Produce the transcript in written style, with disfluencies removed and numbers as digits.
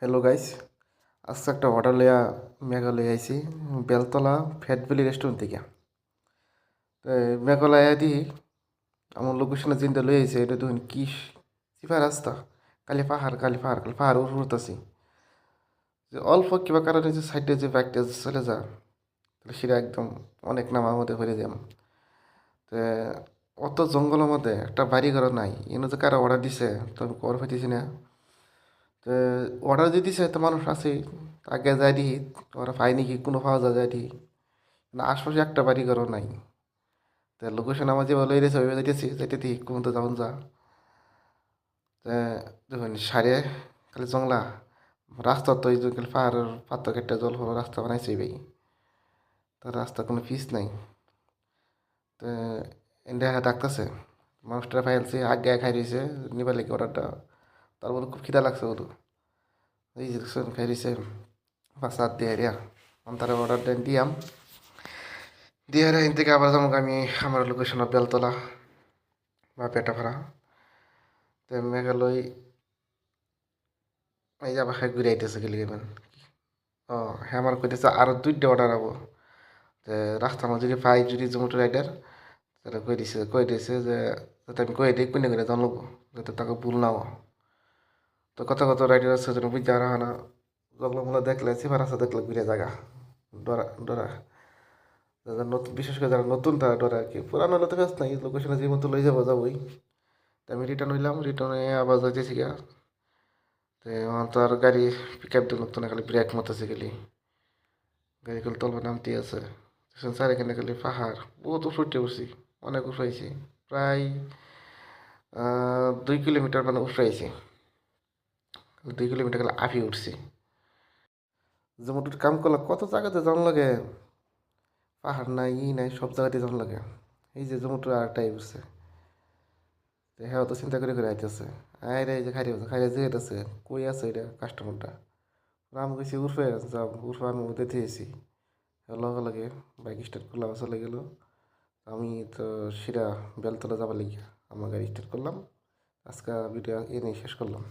Hello guys, আজকে একটা order লইয়া মেঘালয় আইছি বেলতলা ফ্যাট ভ্যালি রেস্টুরেন্ট থেকে। তো মেঘালয় আদি আমার লোকেশনে চিন্তা লই আইছে এটা দেখুন কি সিফা রাস্তা, খালি পাহাড় উঠতেছি। যে অল্প কিবা কারণে যে সাইডে যে বাইকটা চলে যা তাহলে সেটা একদম অনেক নামার মধ্যে হয়ে যাম। তো অত জঙ্গলের মধ্যে একটা বাড়ি ঘর নাই, এনে যে কারো অর্ডার দিছে তো আমি কর হইতেছি না। তো অর্ডার দিয়ে দিছে তো মানুষ আছে, আগে যাই দিই ওরা পাই নাকি কোনো পাওয়া যায় দিই না, আশপাশে একটা বাড়ি ঘরও নাই। তো লোকেশন আমার যে ভালো এরিয়া ওইভাবে যাইতেছি যাইতে দিই কোন তো যাবেন যা। তা দেখুন সারে খালি জংলা রাস্তা তো এই যে খালি পাহাড়ের পাত্র কেটে জল হলো রাস্তা বানাইছে ভাই, তার রাস্তা কোনো পিস নাই। তো ইন্ডিয়া ডাকতেছে মানুষটা ফাইলছে আগে খাই রয়েছে নিবার লেগে অর্ডারটা, তারপরে খুব খিদা লাগছে ওর, এই যে খাই রয়েছে পাঁচ সাত দিয়ে রিয়া আমি তারা অর্ডার দেন দিয়াম দিয়ে এখান থেকে আবার যাবো আমি আমার লোকেশন বেলতলা বা পেটাভাড়া। তো মেঘালয় এই যে আবার খাই ঘুরে আইতেছে গেলে গেবেন। ও হ্যাঁ, আমার কইতেছে আরও দুইটা অর্ডার হবো। যে রাস্তার মধ্যে যদি পাই যদি জোম্যাটো রাইডার তাহলে কই দিয়েছে যে যাতে আমি কই দিই কোনে করে জানলবো যাতে তাকে ভুল না হয়। তো কত কত রাইডার আছে যেন বুঝতে আর না, জঙ্গলগুলো দেখলে সিফার রাস্তা দেখলে ঘুরে জায়গা ডরা ডরা, যারা নতুন বিশেষ করে যারা নতুন তারা ডরে আর কি, পুরানো হলে তো ব্যস্ত নাই লোকেশনে যে মতো লই যাবো যাবোই। তো আমি রিটার্ন হইলাম, রিটার্নে আবার যাইতেছি গা। তো আমার তো আর গাড়ি পিক আপ দিল না, খালি ব্রেক মতেছে গেলি গাড়িগুলো তলবে নামতে আছে। স্যার এখানে খালি পাহাড় বহুত উঠে উঠছি, অনেক উঠাইছি প্রায় 2 কিলোমিটার মানে উঠাইছি, 2 কিলোমিটার খালি আফি উঠছি। যেমন কাম করলে কত জায়গাতে যাওয়ান লাগে, পাহাড় নাই ই নাই সব জায়গাতে যাওয়ান লাগে। এই যে জমুটো আর একটা উঠছে, তো হ্যাঁ তো চিন্তা করে করে আইতেছে আয় রে, এই যে খাইরে যে আছে কই আছে এটা কাস্টমারটা, আমি কইছি উর্ফে যাও উর্ফে আমি ওদের দিয়েছি লগে লগে বাইক স্টার্ট করলাম চলে গেল। আমি তো সেটা বেলতলা যাবার লিগে আমার গাড়ি স্টার্ট করলাম। আজকে ভিডিও এ নিয়ে শেষ করলাম।